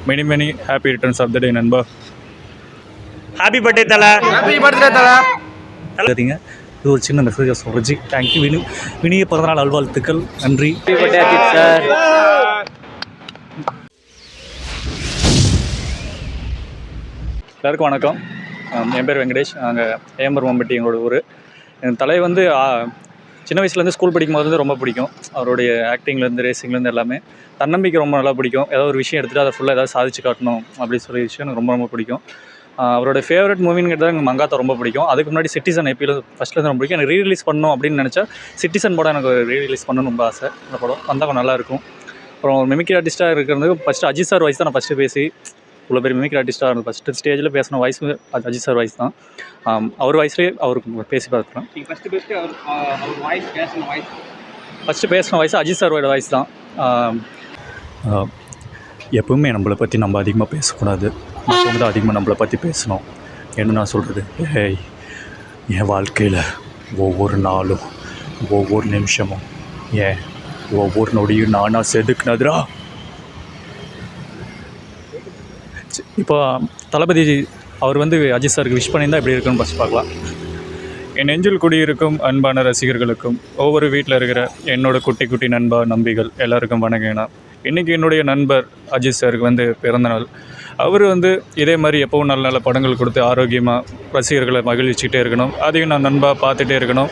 Many many happy returns of the day நண்பா. Happy birthday தல. Happy birthday தல. இது ஒரு சின்ன மெசேஜாக சொல்கிறஜி. தேங்க்யூ. வினிய பிறந்தநாள் அல்வாழ்த்துக்கள். நன்றி. Happy birthday Ajith sir. எல்லாருக்கும் வணக்கம். என் பேர் வெங்கடேஷ். நாங்கள் ஏம்பர் மம்பட்டி எங்களோட ஊர். என் தலை வந்து சின்ன வயசுலேருந்து ஸ்கூல் படிக்கும் போது வந்து ரொம்ப பிடிக்கும். அவருடைய ஆக்டிங்லேருந்து ரேசிங்லேருந்து எல்லாமே. தன்னம்பிக்கை ரொம்ப நல்லா பிடிக்கும். ஏதாவது ஒரு விஷயம் எடுத்துகிட்டு அதை ஃபுல்லாக ஏதாவது சாதிச்சு காட்டணும் அப்படின்னு சொல்லி விஷயம் எனக்கு ரொம்ப ரொம்ப பிடிக்கும். அவரோட ஃபேவரட் மூவின்னு கேட்டால் எனக்கு மங்காத்தா ரொம்ப பிடிக்கும். அதுக்கு முன்னாடி சிட்டிசன் ஐபிஎல் ஃபஸ்ட்லேருந்து ரொம்ப பிடிக்கும். எனக்கு ரீரிலீஸ் பண்ணணும் அப்படின்னு நினச்சா சிட்டிசன் படம் எனக்கு ரீரிலீஸ் பண்ணணும்னு ரொம்ப ஆசை. அந்த படம் வந்தால் கொஞ்சம் நல்லாயிருக்கும். அப்புறம் ஒரு மிமிக்ரி ஆர்டிஸ்ட்டாக இருக்கிறது ஃபஸ்ட்டு அஜித் சார் வாய்ஸ் தான் நான் ஃபஸ்ட்டு பேசி இவ்வளோ பெரிய மிமிக்ரி ஆர்டிஸ்ட்டாக இருந்தது. ஃபஸ்ட்டு ஸ்டேஜில் பேசின வாய்ஸ் அஜித் சார் வாய்ஸ் தான். அவர் வாய்ஸ்லேயே அவருக்கு பேசி பார்த்துக்கலாம். ஃபஸ்ட்டு பேசின வாய்ஸ் அஜித் சாரோட வாய்ஸ் தான். எப்பவுமே நம்மளை பற்றி நம்ம அதிகமாக பேசக்கூடாது. மற்றவங்க தான் அதிகமாக நம்மளை பற்றி பேசணும். என்ன நான் சொல்கிறது, என் வாழ்க்கையில் ஒவ்வொரு நாளும் ஒவ்வொரு நிமிஷமும் ஒவ்வொரு நொடியும் நானாக செதுக்குனதுரா. இப்போ தளபதி அவர் வந்து அஜித் சாருக்கு விஷ் பண்ணியிருந்தால் எப்படி இருக்குன்னு ஃபஸ்ட் பார்க்கலாம். என் நெஞ்சில் குடியிருக்கும் அன்பான ரசிகர்களுக்கும் ஒவ்வொரு வீட்டில் இருக்கிற என்னோடய குட்டி குட்டி நண்பா நம்பிகள் எல்லாருக்கும் வணங்கினா. இன்றைக்கி என்னுடைய நண்பர் அஜித் சாருக்கு வந்து பிறந்தநாள். அவர் வந்து இதே மாதிரி எப்போவும் நல்ல நல்ல படங்கள் கொடுத்து ஆரோக்கியமாக ரசிகர்களை மகிழ்ச்சிக்கிட்டே இருக்கணும். அதையும் நான் நண்பாக பார்த்துட்டே இருக்கணும்.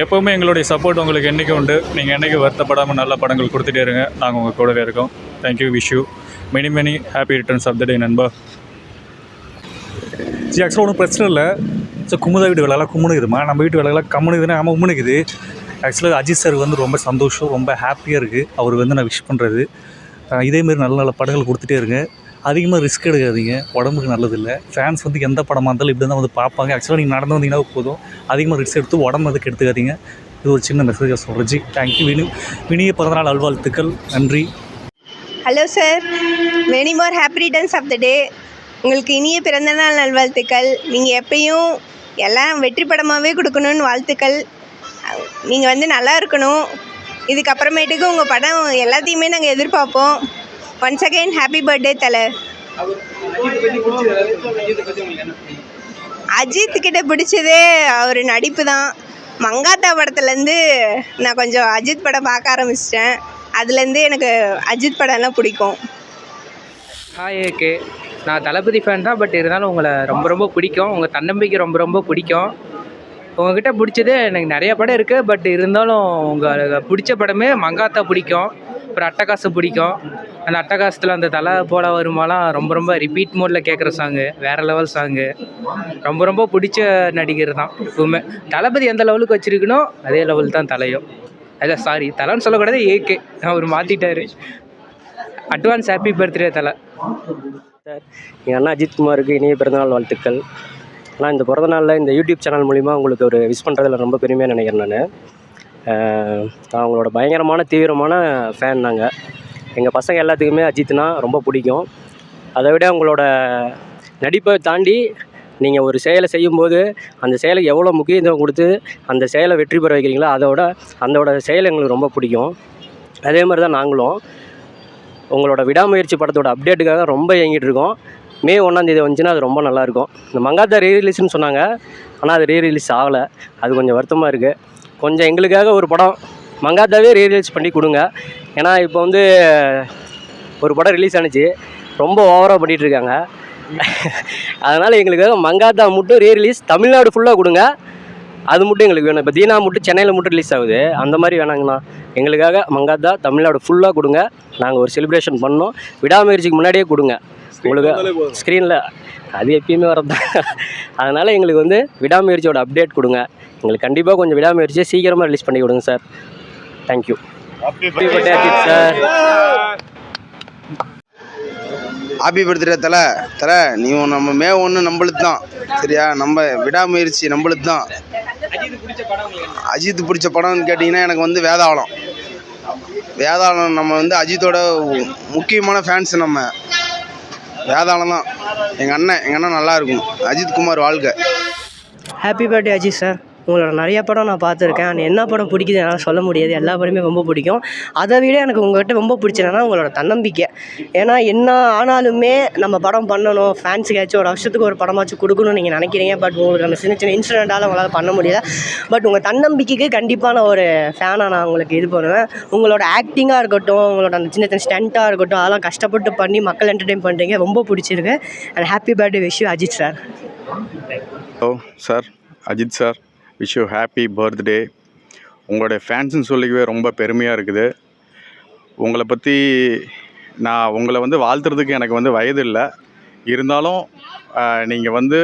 எப்போவுமே எங்களுடைய சப்போர்ட் உங்களுக்கு என்றைக்கும் உண்டு. நீங்கள் என்றைக்கும் வருத்தப்படாமல் நல்ல படங்கள் கொடுத்துட்டே இருங்க. நாங்கள் உங்கள் கூடவே இருக்கோம். Thank you. Wish you many many happy returns of the day நண்பா. சரி, ஆக்சுவலாக ஒன்றும் பிரச்சனை இல்லை. ஸோ குமுதா வீட்டு வேலைலாம் கும்முனுக்குதுமா, நம்ம வீட்டு வேலைலாம் கம்முனுக்குதுன்னா ஆமாம் உம்முனுக்குது. ஆக்சுவலாக அஜித் சார் வந்து ரொம்ப சந்தோஷம், ரொம்ப ஹாப்பியாக இருக்குது. அவர் வந்து நான் விஷ் பண்ணுறது. இதேமாரி நல்ல நல்ல படங்கள் கொடுத்துட்டே இருங்க. அதிகமாக ரிஸ்க் எடுக்காதீங்க, உடம்புக்கு நல்லதில்லை. ஃபேன்ஸ் வந்து எந்த படமாக இருந்தாலும் இப்படி தான் வந்து பார்ப்பாங்க. ஆக்சுவலாக நீங்கள் நடந்து வந்தீங்கன்னா போதும். அதிகமாக ரிஸ்க் எடுத்து உடம்பு அதுக்கு எடுத்துக்காதீங்க. இது ஒரு சின்ன மெசேஜாக சொல்கிறஜி. தேங்க்யூ. வினிய பிறந்தநாள் அல்வாழ்த்துக்கள். நன்றி. Hello sir, many more happy returns of the day. உங்களுக்கு இனிய பிறந்தநாள் நல்வாழ்த்துக்கள். நீங்கள் எப்பயும் எல்லாம் வெற்றி படமாகவே கொடுக்கணுன்னு வாழ்த்துக்கள். நீங்கள் வந்து நல்லா இருக்கணும். இதுக்கப்புறமேட்டுக்கு உங்கள் படம் எல்லாத்தையுமே நாங்கள் எதிர்பார்ப்போம். ஒன்ஸ் அகெயின் ஹாப்பி பர்த்டே தலை. அஜித் கிட்ட பிடிச்சதே அவர் நடிப்பு தான். மங்காத்தா படத்துலேருந்து நான் கொஞ்சம் அஜித் படம் பார்க்க ஆரம்பிச்சிட்டேன். அதுலேருந்து எனக்கு அஜித் படம்லாம் பிடிக்கும். ஹாய் ஏகே, நான் தளபதி ஃபேன் தான். பட் இருந்தாலும் உங்களை ரொம்ப ரொம்ப பிடிக்கும். உங்கள் தன்னம்பிக்கை ரொம்ப ரொம்ப பிடிக்கும். உங்கள்கிட்ட பிடிச்சது எனக்கு நிறைய படம் இருக்குது. பட் இருந்தாலும் உங்களுக்கு பிடிச்ச படமே மங்காத்தா பிடிக்கும். அப்புறம் அட்டகாசம் பிடிக்கும். அந்த அட்டகாசத்தில் அந்த தலை போட வருமாலாம் ரொம்ப ரொம்ப ரிப்பீட் மோடில் கேட்குற சாங்கு, வேறு லெவல் சாங்கு. ரொம்ப ரொம்ப பிடிச்ச நடிகர் தான் எப்பவுமே. தளபதி எந்த லெவலுக்கு வச்சுருக்கணும் அதே லெவல் தான் தலையும். இல்லை சாரி, தலைன்னு சொல்லக்கூடாது, ஏகே அவர் மாற்றிட்டார். அட்வான்ஸ் ஹாப்பி பர்த்டே தலை. சார், எங்கள் அண்ணா அஜித் குமாருக்கு இனிய பிறந்தநாள் வாழ்த்துக்கள். ஆனால் இந்த பிறந்தநாளில் இந்த யூடியூப் சேனல் மூலிமா உங்களுக்கு ஒரு விஷ் பண்ணுறதுல ரொம்ப பெருமையாக நினைக்கிறேன். நான் அவங்களோட பயங்கரமான தீவிரமான ஃபேன். நாங்கள் எங்கள் பசங்க எல்லாத்துக்குமே அஜித்னா ரொம்ப பிடிக்கும். அதை விட உங்களோட நடிப்பை தாண்டி நீங்கள் ஒரு செயலை செய்யும்போது அந்த செயலுக்கு எவ்வளோ முக்கியத்துவம் கொடுத்து அந்த செயலை வெற்றி பெற வைக்கிறீங்களோ அதோட செயல் எங்களுக்கு ரொம்ப பிடிக்கும். அதே மாதிரி தான் நாங்களும் உங்களோட விடாமுயற்சி படத்தோட அப்டேட்டுக்காக ரொம்ப இயங்கிட்டு இருக்கோம். மே 1ஆம் தேதி வந்துச்சுன்னா அது ரொம்ப நல்லாயிருக்கும். இந்த மங்காத்தா ரீரிலீஸ்னு சொன்னாங்க, ஆனால் அது ரீரிலீஸ் ஆகலை. அது கொஞ்சம் வருத்தமாக இருக்குது. கொஞ்சம் எங்களுக்காக ஒரு படம் மங்காத்தாவே ரீரிலீஸ் பண்ணி கொடுங்க. ஏன்னா இப்போ வந்து ஒரு படம் ரிலீஸ் ஆனிச்சு, ரொம்ப ஓவராக பண்ணிகிட்ருக்காங்க. அதனால் எங்களுக்காக மங்காத்தா மட்டும் ரீரிலீஸ் தமிழ்நாடு ஃபுல்லாக கொடுங்க. அது மட்டும் எங்களுக்கு வேணும். இப்போ தீனா மட்டும் சென்னையில் மட்டும் ரிலீஸ் ஆகுது, அந்த மாதிரி வேணாங்கண்ணா. எங்களுக்காக மங்காத்தா தமிழ்நாடு ஃபுல்லாக கொடுங்க. நாங்கள் ஒரு செலிப்ரேஷன் பண்ணோம். விடாமுயற்சிக்கு முன்னாடியே கொடுங்க. உங்களுக்கு ஸ்க்ரீனில் அது எப்பயுமே வரதான். அதனால் எங்களுக்கு வந்து விடாமுயற்சியோட அப்டேட் கொடுங்க. எங்களுக்கு கண்டிப்பாக கொஞ்சம் விடாமுயற்சியை சீக்கிரமாக ரிலீஸ் பண்ணி கொடுங்க sir. Thank you. Happy birthday Ajith sir. Happy birthday தலை. நீ நம்ம மே 1 நம்மளுக்கு தான், சரியா? நம்ம விடாமுயற்சி நம்மளுக்கு தான். அஜித் பிடிச்ச படம்னு கேட்டிங்கன்னா எனக்கு வந்து வேதாளம். நம்ம வந்து அஜித்தோட முக்கியமான ஃபேன்ஸ். நம்ம வேதாளம் தான். எங்கள் அண்ணன் நல்லா இருக்கும். அஜித் குமார் வாழ்க. Happy birthday Ajith sir. உங்களோட நிறைய படம் நான் பார்த்துருக்கேன். அண்ட் என்ன படம் பிடிக்குது என்னால் சொல்ல முடியாது, எல்லா படமே ரொம்ப பிடிக்கும். அதை விட எனக்கு உங்கள்கிட்ட ரொம்ப பிடிச்சதுன்னா உங்களோட தன்னம்பிக்கை. ஏன்னா என்ன ஆனாலுமே நம்ம படம் பண்ணணும், ஃபேன்ஸுக்காச்சும் ஒரு வருஷத்துக்கு ஒரு படமாச்சும் கொடுக்கணும்னு நீங்கள் நினைக்கிறீங்க. பட் உங்களுக்கு அந்த சின்ன சின்ன இன்சிடெண்ட்டால் உங்களால் பண்ண முடியல. பட் உங்கள் தன்னம்பிக்கைக்கு கண்டிப்பாக நான் ஒரு ஃபேனாக நான் உங்களுக்கு இது பண்ணுவேன். உங்களோட ஆக்டிங்காக இருக்கட்டும், உங்களோட அந்த சின்ன சின்ன ஸ்டண்ட்டாக இருக்கட்டும், அதெல்லாம் கஷ்டப்பட்டு பண்ணி மக்கள் என்டர்டெயின் பண்ணுறீங்க, ரொம்ப பிடிச்சிருக்கு. And happy birthday wish you Ajith sir. Hello sir, Ajith sir, wish you happy birthday. உங்களுடைய ஃபேன்ஸுன்னு சொல்லிக்கவே ரொம்ப பெருமையாக இருக்குது. உங்களை பற்றி நான் உங்களை வந்து வாழ்த்துறதுக்கு எனக்கு வந்து வயது இல்லை. இருந்தாலும் நீங்கள் வந்து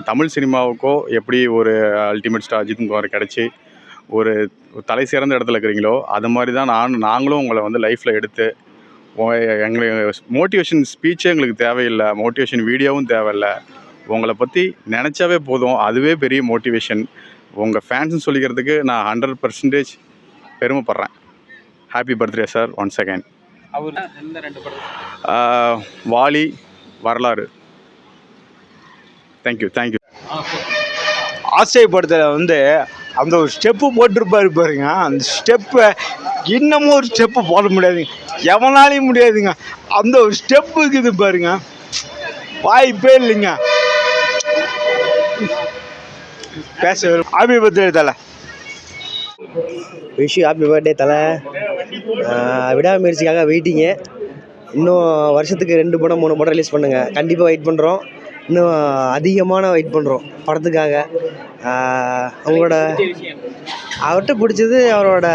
தமிழ் சினிமாவுக்கோ எப்படி ஒரு அல்டிமேட் ஸ்டார் அஜித்குமார் கிடச்சி ஒரு தலை சிறந்த இடத்துல இருக்கிறீங்களோ அது மாதிரி தான் நாங்களும் உங்களை வந்து லைஃப்பில் எடுத்து எங்களுக்கு மோட்டிவேஷன் ஸ்பீச்சே எங்களுக்கு தேவையில்லை, மோட்டிவேஷன் வீடியோவும் தேவையில்லை. உங்களை பற்றி நினச்சாவே போதும், அதுவே பெரிய மோட்டிவேஷன். உங்கள் ஃபேன்ஸ்னு சொல்லிக்கிறதுக்கு நான் 100% பெருமைப்படுறேன். Happy birthday sir once again. அவர் எந்த 2 படம்? வாலி, வரலாறு. தேங்க்யூ. ஆசைப்படுத்தல வந்து அந்த ஒரு ஸ்டெப்பு போட்டிருப்பாரு பாருங்க, அந்த ஸ்டெப்பை இன்னமும் ஒரு ஸ்டெப்பு போட முடியாதுங்க, எவனாலையும் முடியாதுங்க. அந்த ஒரு ஸ்டெப்பு இருக்குது பாருங்க, வாய்ப்பே இல்லைங்க. பேச happy birthday Thala. Wish you happy birthday தலை. விடாமுயற்சிக்காக வெயிட்டிங்கு. இன்னும் வருஷத்துக்கு 2 படம் 3 படம் ரிலீஸ் பண்ணுங்கள். கண்டிப்பாக வெயிட் பண்ணுறோம். இன்னும் அதிகமான வெயிட் பண்ணுறோம் படத்துக்காக. அவங்களோட அவர்கிட்ட பிடிச்சது அவரோட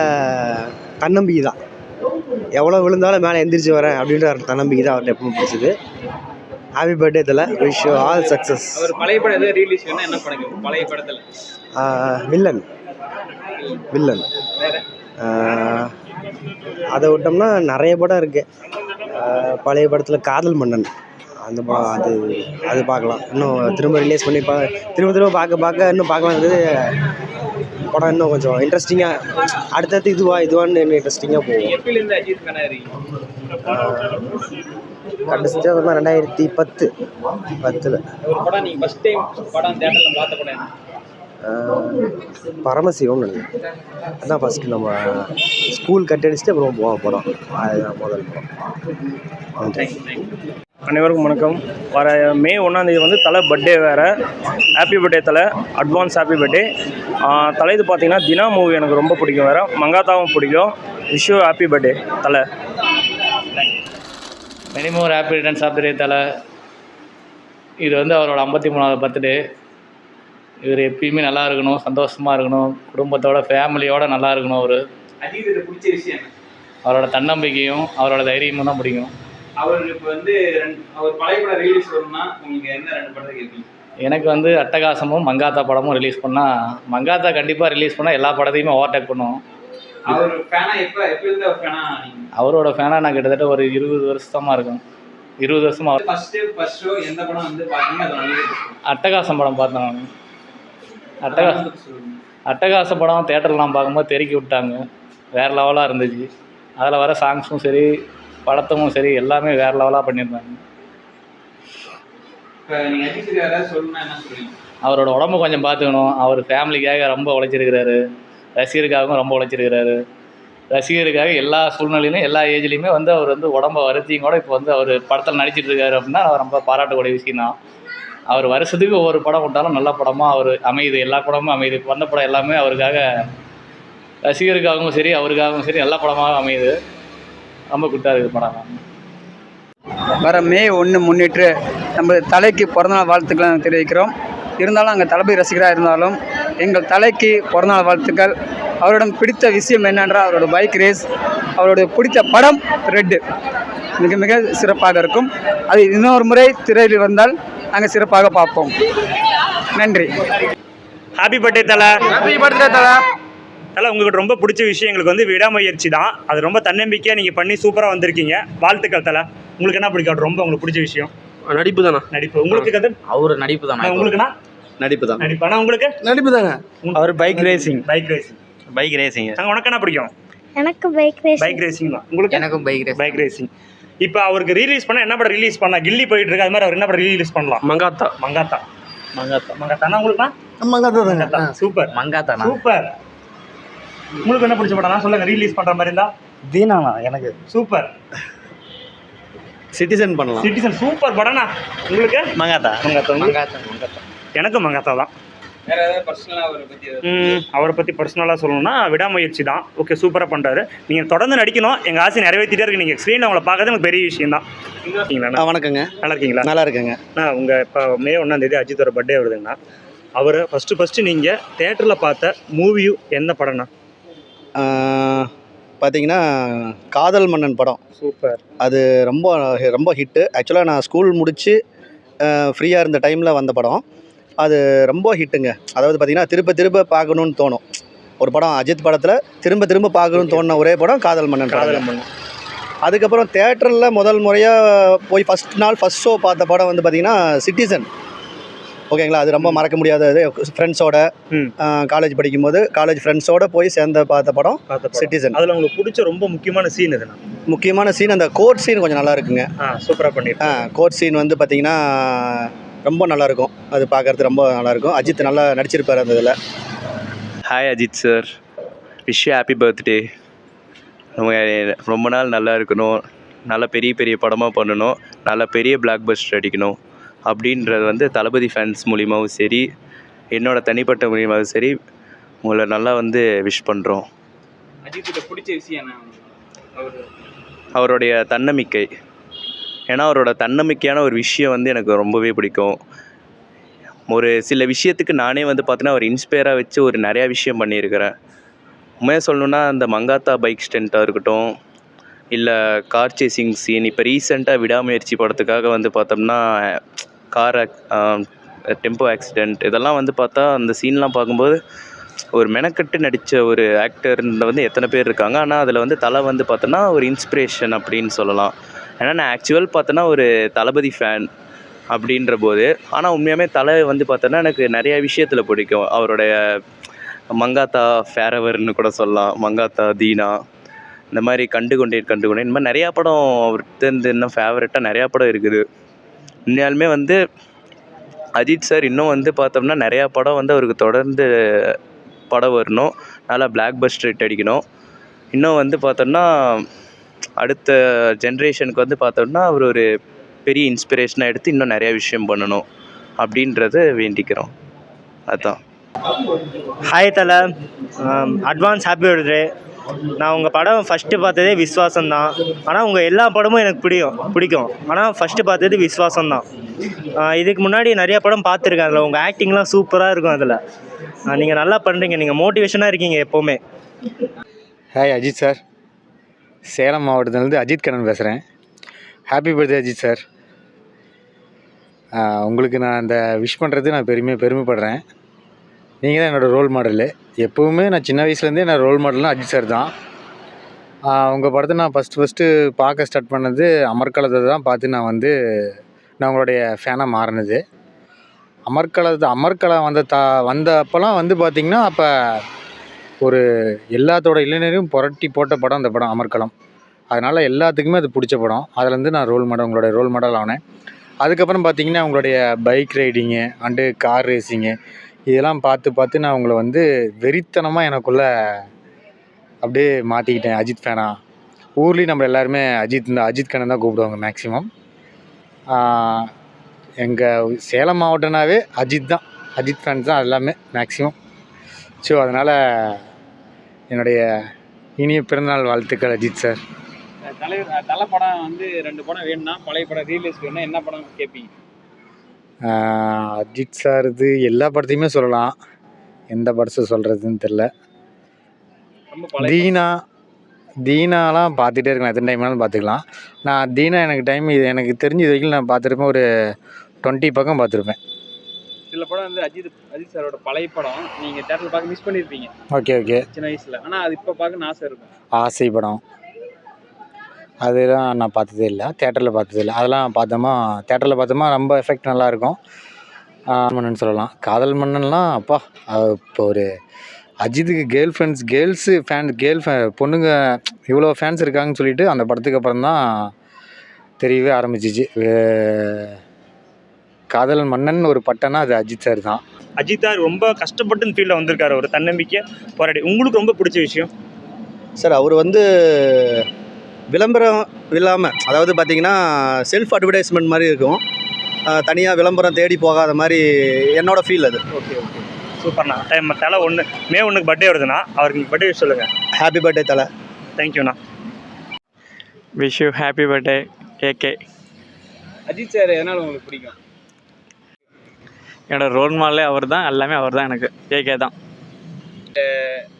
தன்னம்பிக்கை தான். எவ்வளோ விழுந்தாலும் மேலே எந்திரிச்சு வரேன் அப்படின்ற தன்னம்பிக்கை தான் அவர்கிட்ட எப்பவும் பிடிச்சது. Happy birthday Thala. Wish you all success. அவர் பழைய படம் எதாவது ரிலீஸ் பண்ணால் என்ன படம்? பழைய படத்தில் வில்லன். அதை விட்டோம்னா நிறைய படம் இருக்குது. பழைய படத்தில் காதல் மன்னன், அந்த அது பார்க்கலாம். இன்னும் திரும்ப ரிலீஸ் பண்ணி திரும்ப பார்க்க இன்னும் பார்க்கலாம். படம் இன்னும் கொஞ்சம் இன்ட்ரெஸ்டிங்காக அடுத்தடுத்து இதுவான்னு இன்ட்ரெஸ்டிங்காக போகும். எப்பயிலேருந்து அஜித் ஃபேனாக இருக்கீங்க? கடைசியாக 2010 ஒரு படம் நீங்கள் ஃபஸ்ட் டைம் படம் தேட்டரில் பார்த்த படம்? பரமசிவம்னு நினைக்கிறேன். அதுதான் ஃபஸ்ட்டு நம்ம ஸ்கூல் கட் அடிச்சுட்டு அப்புறம் போவோம் படம். அதுதான் முதல் படம். நன்றி. அனைவருக்கும் வணக்கம். வர மே 1 வந்து தலை பர்த்டே வேறு. ஹாப்பி பர்த்டே தலை, அட்வான்ஸ் ஹாப்பி பர்த்டே. தலை இது பார்த்தீங்கன்னா தினா மூவி எனக்கு ரொம்ப பிடிக்கும், வேறு மங்காத்தாவும் பிடிக்கும். Wish you happy birthday Thala. Many more happy returns of the day Thala. இது வந்து அவரோட 53வது பர்த்டே. இவர் எப்பயுமே நல்லா இருக்கணும், சந்தோஷமாக இருக்கணும், குடும்பத்தோட ஃபேமிலியோடு நல்லா இருக்கணும். அவர் அஜித்துக்கு பிடிச்ச விஷயம் அவரோட தன்னம்பிக்கையும் அவரோட தைரியமும் தான் பிடிக்கும். அவருக்கு இப்போ வந்து அவர் பழைய படம் ரிலீஸ் பண்ணணும்னா உங்களுக்கு என்ன 2 படத்தை கேட்பீங்க? எனக்கு வந்து அட்டகாசமும் மங்காத்தா படமும் ரிலீஸ் பண்ணால், மங்காத்தா கண்டிப்பாக ரிலீஸ் பண்ணால் எல்லா படத்தையுமே ஓவர்டேக் பண்ணுவோம். அவர் ஃபேனாக எப்போருந்து அவர் ஃபேனாக? அவரோட ஃபேனாக நான் கிட்டத்தட்ட ஒரு 20 வருஷமாக இருக்கும். 20 வருஷமாக. ஃபர்ஸ்ட் ஷோ எந்த படம் வந்து பார்த்தீங்கன்னா அட்டகாசம் படம் பார்த்தேன் நான். அட்டகாச படம் தேட்டர்லாம் பார்க்கும்போது தெருக்கி விட்டாங்க, வேறு லெவலாக இருந்துச்சு. அதில் வர சாங்ஸும் சரி, படத்தமும் சரி, எல்லாமே வேறு லெவலாக பண்ணியிருந்தாங்க. அவரோட உடம்பு கொஞ்சம் பார்த்துக்கணும். அவர் ஃபேமிலிக்காக ரொம்ப உழைச்சிருக்கிறாரு, ரசிகருக்காகவும் ரொம்ப உழைச்சிருக்கிறாரு. ரசிகருக்காக எல்லா சூழ்நிலையிலும் எல்லா ஏஜ்லேயுமே வந்து அவர் வந்து உடம்பை வருத்தியும் கூட இப்போ வந்து அவர் படத்தில் நடிச்சிட்டு இருக்காரு அப்படின்னா அவர் ரொம்ப பாராட்டக்கூடிய விஷயம் தான். அவர் வருஷத்துக்கு ஒவ்வொரு படம் விட்டாலும் நல்ல படமாக அவர் அமையுது, எல்லா படமும் அமையுது. வந்த படம் எல்லாமே அவருக்காக, ரசிகருக்காகவும் சரி அவருக்காகவும் சரி எல்லா படமாக அமையுது. ரொம்ப குட்டாக இருக்குது படம். வர மே 1 முன்னிட்டு நம்ம தலைக்கு பிறந்தநாள் வாழ்த்துக்களை தெரிவிக்கிறோம். இருந்தாலும் அங்கே தளபதி ரசிகராக இருந்தாலும் எங்கள் தலைக்கு பிறந்தநாள் வாழ்த்துக்கள். அவரிடம் பிடித்த விஷயம் என்னென்றால் அவரோட பைக் ரேஸ், அவருடைய பிடித்த படம் ரெட்டு மிக மிக சிறப்பாக இருக்கும். அது இன்னொரு முறை திரையில் வந்தால் நாங்கள் சிறப்பாக பார்ப்போம். நன்றி. ஹாப்பி பர்த்டே தலை. ஹாப்பி பர்த்டே தலை. தலை, உங்களுக்கு ரொம்ப பிடிச்ச விஷயம் எங்களுக்கு வந்து விடாமுயற்சி தான். அது ரொம்ப தன்னம்பிக்கையாக நீங்கள் பண்ணி சூப்பராக வந்திருக்கீங்க. வாழ்த்துக்கள் தலை. உங்களுக்கு என்ன பிடிக்கும்? ரொம்ப உங்களுக்கு பிடிச்ச விஷயம்? நடிப்பு தானே. நடிப்பு. உங்களுக்கு கதை? அவர் நடிப்பு தானே. உங்களுக்குண்ணா? நடிப்பு தான். நடிப்பு. ஆனால் உங்களுக்கு? நடிப்பு தாங்க. அவர் பைக் ரேசிங். உனக்கு என்ன பிடிக்கும்? எனக்கு பைக் ரேசிங் தான். உங்களுக்கு? எனக்கும் பைக் ரேசிங். இப்போ அவருக்கு ரிலீஸ் பண்ணால் என்ன படம் ரிலீஸ் பண்ணலாம்? கில்லி போயிட்டு இருக்கு, அது மாதிரி அவர் என்ன படம் ரிலீஸ் பண்ணலாம்? மங்காத்தா. மங்காத்தா. மங்காத்தானா உங்களுக்குண்ணா? மங்காத்தா மங்காத்தா. சூப்பர் மங்காத்தானா? சூப்பர். உங்களுக்கு என்ன பிடிச்ச படம்னா சொல்லுங்க, ரீலீஸ் பண்ற மாதிரி இருந்தா. தீனாண்ணா எனக்கு சூப்பர். சிட்டிசன் பண்ணலாம். சிட்டிசன் சூப்பர் படம்ண்ணா. உங்களுக்கு? மங்காத்தா. மங்காத்தா. மங்காத்தா. எனக்கு மங்காத்தா தான். வேற ஏதாவது பர்சனலாக அவரை பற்றி அவரை பற்றி பர்சனலாக சொல்லணும்னா விடாமுயற்சி தான். ஓகே, சூப்பராக பண்ணுறாரு. நீங்கள் தொடர்ந்து நடிக்கணும், எங்கள் ஆசை நிறைவேற்றிட்டே இருக்கு. நீங்கள் ஸ்க்ரீனில் அவங்கள பார்க்கறது எனக்கு பெரிய விஷயம் தான். இருக்கீங்களா? வணக்கங்க. நல்லா இருக்கீங்களா? நல்லா இருக்குங்க. உங்கள் இப்போ மே 1 அஜித்தோட பர்த்டே வருதுங்கண்ணா. அவரை ஃபஸ்ட்டு நீங்கள் தேட்டரில் பார்த்த மூவியும் என்ன படம்ண்ணா? பார்த்தீங்கன்னா காதல் மன்னன் படம். சூப்பர். அது ரொம்ப ரொம்ப ஹிட்டு. ஆக்சுவலாக நான் ஸ்கூல் முடித்து ஃப்ரீயாக இருந்த டைமில் வந்த படம். அது ரொம்ப ஹிட்டுங்க. அதாவது பார்த்திங்கன்னா திரும்ப பார்க்கணுன்னு தோணும். ஒரு படம் அஜித் படத்தில் திரும்ப பார்க்கணுன்னு தோணுன ஒரே படம் காதல் மன்னன். காதல் மன்னன். அதுக்கப்புறம் தேட்டரில் முதல் முறையாக போய் ஃபஸ்ட் ஷோ பார்த்த படம் வந்து பார்த்திங்கன்னா சிட்டிசன். ஓகேங்களா? அது ரொம்ப மறக்க முடியாதது. ஃப்ரெண்ட்ஸோட காலேஜ் படிக்கும்போது காலேஜ் ஃப்ரெண்ட்ஸோடு போய் பார்த்த படம் சிட்டிசன். அதில் உங்களுக்கு பிடிச்ச ரொம்ப முக்கியமான சீன் எதுனா? முக்கியமான சீன் அந்த கோர்ட் சீன் கொஞ்சம் நல்லா இருக்குங்க. சூப்பராக பண்ணியிருக்கேன். கோர்ட் சீன் வந்து பார்த்திங்கன்னா ரொம்ப நல்லாயிருக்கும். அது பார்க்குறதுக்கு ரொம்ப நல்லாயிருக்கும். அஜித் நல்லா நடிச்சிருப்பார் அந்த இதில். Hi Ajith sir, wish you happy birthday. ரொம்ப நாள் நல்லா இருக்கணும், நல்லா பெரிய படமாக பண்ணணும், நல்லா பெரிய பிளாக் பஸ்டர் அடிக்கணும் அப்படின்றது வந்து தளபதி ஃபேன்ஸ் மூலியமாகவும் சரி, என்னோடய தனிப்பட்ட மூலியமாகவும் சரி, உங்களை நல்லா வந்து விஷ் பண்ணுறோம். அஜித்துக்கு பிடிச்ச விஷயம் என்ன? அவருடைய தன்னம்பிக்கை. ஏன்னா அவரோட தன்னம்பிக்கையான ஒரு விஷயம் வந்து எனக்கு ரொம்பவே பிடிக்கும். ஒரு சில விஷயத்துக்கு நானே வந்து பார்த்தீங்கன்னா அவர் இன்ஸ்பயராக வச்சு ஒரு நிறையா விஷயம் பண்ணியிருக்கிறேன். உண்மையாக சொல்லணுன்னா அந்த மங்காத்தா பைக் ஸ்டண்ட்டாக இருக்கட்டும், இல்லை கார் சேசிங் சீன், இப்போ ரீசெண்டாக விடாமுயற்சி படத்துக்காக வந்து பார்த்தோம்னா டெம்போ ஆக்சிடெண்ட், இதெல்லாம் வந்து பார்த்தா அந்த சீன்லாம் பார்க்கும்போது ஒரு மெனக்கட்டு நடித்த ஒரு ஆக்டர்ன்ற வந்து எத்தனை பேர் இருக்காங்க. ஆனால் அதில் வந்து தலை வந்து பார்த்தோன்னா ஒரு இன்ஸ்பிரேஷன் அப்படின்னு சொல்லலாம். ஏன்னா நான் ஆக்சுவல் பார்த்தோன்னா ஒரு தளபதி ஃபேன் அப்படின்ற போது, ஆனால் உண்மையாகவே தலை வந்து பார்த்தோன்னா எனக்கு நிறையா விஷயத்தில் பிடிக்கும். அவருடைய மங்காத்தா, ஃபேரவர்னு கூட சொல்லலாம், மங்காத்தா, தீனா, இந்த மாதிரி கண்டுகொண்டேன் இந்த மாதிரி நிறையா படம் அவர்கிட்ட இன்னும் ஃபேவரட்டாக நிறையா படம் இருக்குது. உண்மையாலுமே வந்து அஜித் சார் இன்னும் வந்து பார்த்தோம்னா நிறையா படம் வந்து அவருக்கு தொடர்ந்து படம் வரணும், நல்லா பிளாக் பஸ்டர் ஹிட் அடிக்கணும். இன்னும் வந்து பார்த்தோம்னா அடுத்த ஜென்ரேஷனுக்கு வந்து பார்த்தோம்னா அவர் ஒரு பெரிய இன்ஸ்பிரேஷனாக எடுத்து இன்னும் நிறையா விஷயம் பண்ணணும் அப்படின்றத வேண்டிக்கிறோம். அதுதான். ஹாய் தலை, அட்வான்ஸ் ஹாப்பி பர்த்டே. நான் உங்கள் படம் ஃபஸ்ட்டு பார்த்ததே விஸ்வாசம் தான். ஆனால் உங்கள் எல்லா படமும் எனக்கு பிடிக்கும். ஆனால் ஃபஸ்ட்டு பார்த்தது விஸ்வாசம் தான். இதுக்கு முன்னாடி நிறையா படம் பார்த்துருக்கேன். அதில் உங்கள் ஆக்டிங்லாம் சூப்பராக இருக்கும். அதில் நீங்கள் நல்லா பண்ணுறீங்க, நீங்கள் மோட்டிவேஷனாக இருக்கீங்க எப்போவுமே. ஹாய் அஜித் சார், சேலம் மாவட்டத்துலேருந்து அஜித் கண்ணன் பேசுகிறேன். Happy birthday Ajith sir. உங்களுக்கு நான் அந்த விஷ் பண்ணுறது நான் பெருமைப்படுறேன். நீங்கள் தான் என்னோடய ரோல் மாடலு. எப்போவுமே நான் சின்ன வயசுலேருந்தே என்னோடய ரோல் மாடல்னால் அஜித் சார் தான். உங்கள் படத்தை நான் ஃபஸ்ட்டு பார்க்க ஸ்டார்ட் பண்ணது அமர்கலத்தை தான் பார்த்து நான் உங்களுடைய ஃபேனாக மாறினது. அமர்கலம் வந்தப்போலாம் வந்து பார்த்திங்கன்னா, அப்போ ஒரு எல்லாத்தோட இளைஞரையும் புரட்டி போட்ட படம் அந்த படம் அமர்கலம். அதனால் எல்லாத்துக்குமே அது பிடிச்ச படம். அதுலேருந்து நான் உங்களுடைய ரோல் மாடல் ஆனேன். அதுக்கப்புறம் பார்த்திங்கன்னா உங்களுடைய bike riding and car racing இதெல்லாம் பார்த்து நான் உங்களை வெறித்தனமாக எனக்குள்ளே அப்படியே மாற்றிக்கிட்டேன் அஜித் ஃபேனாக. ஊர்லேயும் நம்ம எல்லாருமே அஜித் கண்ணன் தான் கூப்பிடுவாங்க மேக்ஸிமம். எங்கள் சேலம் மாவட்டம்னாவே அஜித் ஃபேன்ஸ் தான் எல்லாமே மேக்ஸிமம். ஸோ அதனால் என்னுடைய இனிய பிறந்தநாள் வாழ்த்துக்கள் அஜித் சார். தலை படம் 2 படம் வேணும்னா, பழைய படம் ரீலீஸ் வேணும்னா என்ன படம் கேட்பீங்க? அஜித் சார் இது எல்லா படத்தையுமே சொல்லலாம். எந்த படத்தை சொல்கிறதுன்னு தெரில. தீனாலாம் பார்த்துட்டே இருக்கலாம், எத்தனை டைம்னாலும் பார்த்துக்கலாம். நான் தீனா எனக்கு தெரிஞ்ச இது வரைக்கும் நான் பார்த்துருப்பேன், ஒரு 20 பக்கம் பார்த்துருப்பேன். சில படம் அஜித் சாரோட பழைய படம் நீங்கள் தேட்டரில் பார்க்க மிஸ் பண்ணியிருப்பீங்க. ஓகே சின்ன வயசில். ஆனால் அது இப்போ பார்க்கணும்னு ஆசை இருக்கும். ஆசை படம் அதெல்லாம் நான் பார்த்ததே இல்லை, தேட்டரில் பார்த்ததில்லை. அதெல்லாம் தேட்டரில் பார்த்தோமா ரொம்ப எஃபெக்ட் நல்லாயிருக்கும். மன்னன் சொல்லலாம். காதல் மன்னன்லாம் அப்பா, இப்போ ஒரு அஜித்துக்கு பொண்ணுங்க இவ்வளோ ஃபேன்ஸ் இருக்காங்கன்னு சொல்லிட்டு அந்த படத்துக்கு அப்புறம் தான் தெரியவே ஆரம்பிச்சிச்சு. காதலன் மன்னன் ஒரு பட்டம்னா அது அஜித் சார் தான். அஜித் சார் ரொம்ப கஷ்டப்பட்டு இந்த ஃபீல்டில் வந்திருக்காரு, ஒரு தன்னம்பிக்கை போராடி. உங்களுக்கு ரொம்ப பிடிச்ச விஷயம்? சார் அவர் விளம்பரம் இல்லாமல், அதாவது பார்த்தீங்கன்னா செல்ஃப் அட்வர்டைஸ்மெண்ட் மாதிரி இருக்கும், தனியாக விளம்பரம் தேடி போகாத மாதிரி என்னோடய ஃபீல் அது. ஓகே ஓகே, சூப்பர்ண்ணா. தலை மே 1 பர்த்டே வருதுண்ணா, அவருக்கு பர்த்டே சொல்லுங்கள். ஹாப்பி பர்த்டே தலை. தேங்க்யூண்ணா. Wish you happy birthday AK. Ajith sir எதனால் உங்களுக்கு பிடிக்கும்? என்னோட ரோல் மாடலே அவர் தான், எல்லாமே அவர் தான் எனக்கு. ஏகே தான்.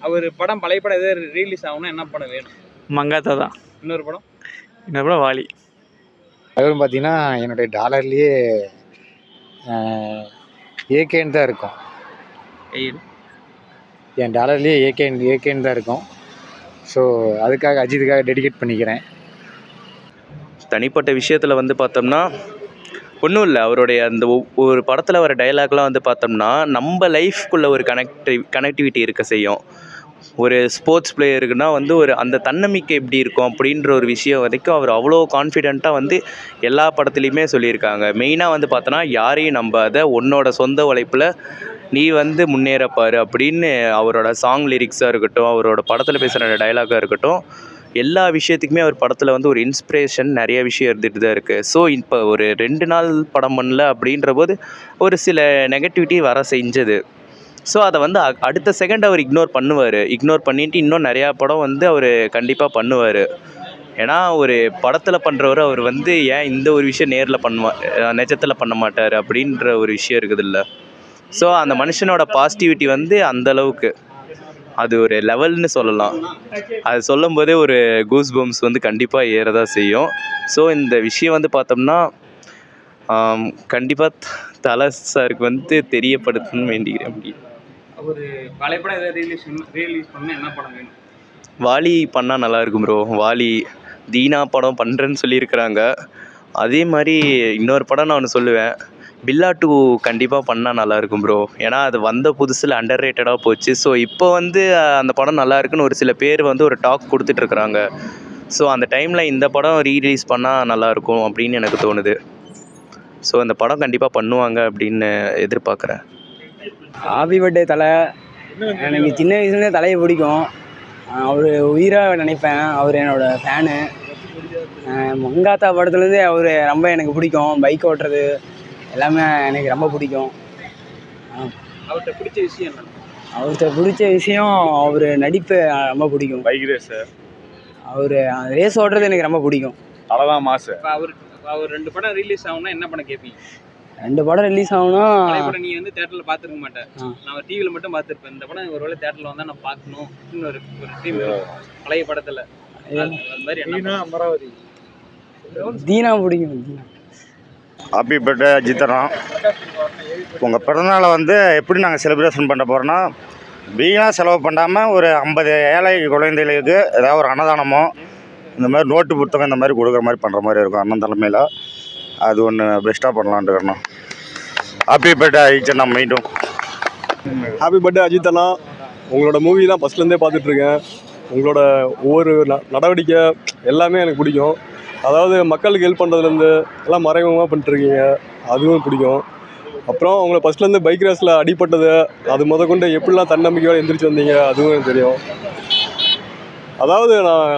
அவர் படம் பழைய படம் எதாவது ரிலீஸ் ஆகும்னா என்ன படம் வேணும்? மங்காத்தா தான். இன்னொரு படம் வாலி. அதுவும் பார்த்தீங்கன்னா என்னுடைய டாலர்லேயே ஏகேன்னு தான் இருக்கும். என் டாலர்லேயே ஏகேன்னு தான் இருக்கும். ஸோ அதுக்காக அஜித்துக்காக டெடிகேட் பண்ணிக்கிறேன். தனிப்பட்ட விஷயத்தில் வந்து பார்த்தோம்னா ஒன்றும் இல்லை, அவருடைய அந்த ஒரு படத்தில் வர டைலாக்லாம் வந்து பார்த்தோம்னா நம்ம லைஃப்குள்ளே ஒரு கனெக்டிவிட்டி இருக்க செய்யும். ஒரு ஸ்போர்ட்ஸ் பிளேயருக்குன்னா வந்து ஒரு அந்த தன்னம்பிக்கை எப்படி இருக்கும் அப்படின்ற ஒரு விஷயம் வரைக்கும் அவர் அவ்வளோ கான்ஃபிடெண்ட்டாக வந்து எல்லா படத்துலையுமே சொல்லியிருக்காங்க. மெயினாக வந்து பார்த்தோன்னா யாரையும் நம்பாத, உன்னோட சொந்த உழைப்பில் நீ வந்து முன்னேறப்பாரு அப்படின்னு அவரோட சாங் லிரிக்ஸாக இருக்கட்டும், அவரோட படத்தில் பேசுகிற டைலாக்காக இருக்கட்டும், எல்லா விஷயத்துக்குமே அவர் படத்தில் வந்து ஒரு இன்ஸ்பிரேஷன் நிறைய விஷயம் இருந்துகிட்டு தான் இருக்குது. ஸோ இப்போ ஒரு 2 நாள் படம் பண்ணல அப்படின்ற போது ஒரு சில நெகட்டிவிட்டி வர செஞ்சது. ஸோ அதை வந்து அடுத்த செகண்ட் அவர் இக்னோர் பண்ணிட்டு இன்னும் நிறையா படம் வந்து அவர் கண்டிப்பாக பண்ணுவார். ஏன்னா ஒரு படத்தில் பண்ணுறவர் அவர் வந்து ஏன் இந்த ஒரு விஷயம் நிஜத்தில் பண்ண மாட்டார் அப்படின்ற ஒரு விஷயம் இருக்குதுல்ல. ஸோ அந்த மனுஷனோட பாசிட்டிவிட்டி வந்து அந்தளவுக்கு அது ஒரு லெவல்னு சொல்லலாம். அது சொல்லும் போதே ஒரு கூஸ் பம்ஸ் வந்து கண்டிப்பாக ஏறதான் செய்யும். ஸோ இந்த விஷயம் வந்து பார்த்தோம்னா கண்டிப்பாக தலை சாருக்கு வந்து தெரியப்படுத்தணும்னு வேண்டிக்கிறேன். அப்படி ஒரு பழைய படம் எதாவது ரிலீஸ் பண்ணால் என்ன படம் வேணும்? வாலி பண்ணால் நல்லாயிருக்கும் ப்ரோ. வாலி தீனா படம் பண்ணுறேன்னு சொல்லியிருக்கிறாங்க. அதே மாதிரி இன்னொரு படம் நான் ஒன்று சொல்லுவேன், பில்லா 2 கண்டிப்பாக பண்ணால் நல்லாயிருக்கும் ப்ரோ. ஏன்னா அது வந்த புதுசில் அண்டர் ரேட்டடாக போச்சு. ஸோ இப்போ வந்து அந்த படம் நல்லா இருக்குன்னு ஒரு சில பேர் வந்து ஒரு டாக் கொடுத்துட்ருக்குறாங்க. ஸோ அந்த டைமில் இந்த படம் ரீரிலீஸ் பண்ணால் நல்லாயிருக்கும் அப்படின்னு எனக்கு தோணுது. ஸோ அந்த படம் கண்டிப்பாக பண்ணுவாங்க அப்படின்னு எதிர்பார்க்குறேன். ஹாப்பி பர்த்டே தலை. எனக்கு சின்ன வயசுலேருந்தே தலையை பிடிக்கும், அவர் உயிராக நினைப்பேன், அவர் என்னோடய ஃபேனு. மங்காத்தா படத்துலேருந்தே அவர் ரொம்ப எனக்கு பிடிக்கும், பைக் ஓட்டுறது எல்லாமே எனக்கு ரொம்ப பிடிக்கும். அவர்கிட்ட பிடிச்ச விஷயம் என்ன? அவர்கிட்ட பிடிச்ச விஷயம் அவர் நடிப்பு ரொம்ப பிடிக்கும். பைக் ரேஸு, அவர் ரேஸ் ஓட்டுறது எனக்கு ரொம்ப பிடிக்கும். அவ்வளோதான் மாசு. இப்போ அவர் 2 படம் ரிலீஸ் ஆகும்னா என்ன படம் கேட்பீங்க? 2 படம் ரிலீஸ் ஆகும்னா பழைய படம் நீ வந்து தேட்டரில் பார்த்துருக்க மாட்டேன், நான் டிவியில் மட்டும் பார்த்துருப்பேன். இந்த படம் ஒரு வேளை தேட்டரில் வந்தால் நான் பார்க்கணும் அப்படின்னு ஒரு டீம் பழைய படத்தில் அது மாதிரி என்ன? அமராவதி. தீனா பிடிக்கும். தீனா. ஹாப்பி பர்த்டே அஜித்தனா. உங்கள் பிறந்தநாளை வந்து எப்படி நாங்கள் செலிப்ரேஷன் பண்ண போகிறோன்னா, வீணாக செலவு பண்ணாமல் ஒரு 50 ஏழை குழந்தைகளுக்கு ஏதாவது ஒரு அன்னதானமோ இந்த மாதிரி நோட்டு புத்தகம் இந்த மாதிரி கொடுக்குற மாதிரி பண்ணுற மாதிரி இருக்கும் அண்ணன் தலைமையில். அது ஒன்று பெஸ்ட்டாக பண்ணலான்ட்டு இருக்கணும். ஹாப்பி பர்த்டே அஜித்தனா. மீண்டும் ஹாப்பி பர்த்டே அஜித்தனா. உங்களோட மூவிலாம் ஃபஸ்ட்லேருந்தே பார்த்துட்ருக்கேன். உங்களோட ஒவ்வொரு நடவடிக்கை எல்லாமே எனக்கு பிடிக்கும். அதாவது மக்களுக்கு ஹெல்ப் பண்ணுறதுலேருந்து எல்லாம் மறைமுகமாக பண்ணிட்டுருக்கீங்க, அதுவும் பிடிக்கும். அப்புறம் உங்களை ஃபஸ்ட்லேருந்து பைக் ரேஸில் அடிப்பட்டது அது கொண்டு எப்படிலாம் தன்னம்பிக்கையோடு எந்திரிச்சு வந்தீங்க அதுவும் எனக்கு தெரியும். அதாவது நான்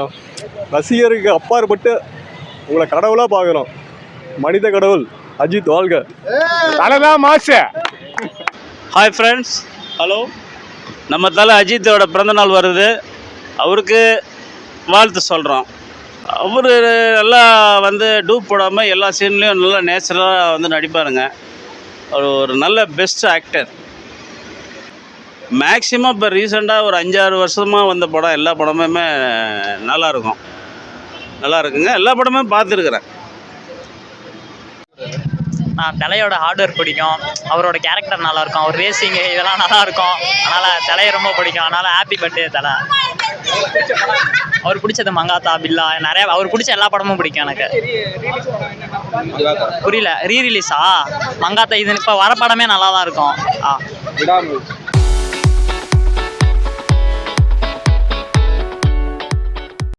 ரசிகருக்கு அப்பாற்பட்டு உங்களை கடவுளாக பார்க்குறோம். மனித கடவுள் அஜித் வாழ்க. தலைதான் மாசு. Hi friends, hello. நம்ம தலை அஜித்தோட பிறந்தநாள் வருது, அவருக்கு வாழ்த்து சொல்கிறோம். அவர் நல்லா வந்து டூப் போடாமல் எல்லா சீன்லேயும் நல்லா நேச்சுரலாக வந்து நடிப்பாருங்க. அவர் ஒரு நல்ல பெஸ்ட் ஆக்டர். மேக்ஸிமம் இப்போ ரீசெண்டாக ஒரு 5-6 வருஷமாக வந்த படம் எல்லா படமுமே நல்லா இருக்குங்க. எல்லா படமும் பார்த்துருக்குறேன். நான் தலையோட ஹார்ட் ஒர்க் பிடிக்கும், அவரோட கேரக்டர் நல்லாயிருக்கும், அவர் ரேசிங்கு இதெல்லாம் நல்லாயிருக்கும். அதனால் தலையை ரொம்ப பிடிக்கும். அதனால் ஹாப்பி பர்த்டே தலை. அவர் பிடிச்சது மங்காத்தா, பில்லா, நிறையா அவர் பிடிச்ச எல்லா படமும் பிடிக்கும் எனக்கு. புரியல. ரீரிலீஸா? மங்காத்தா இது இப்போ வர படமே நல்லா தான் இருக்கும்.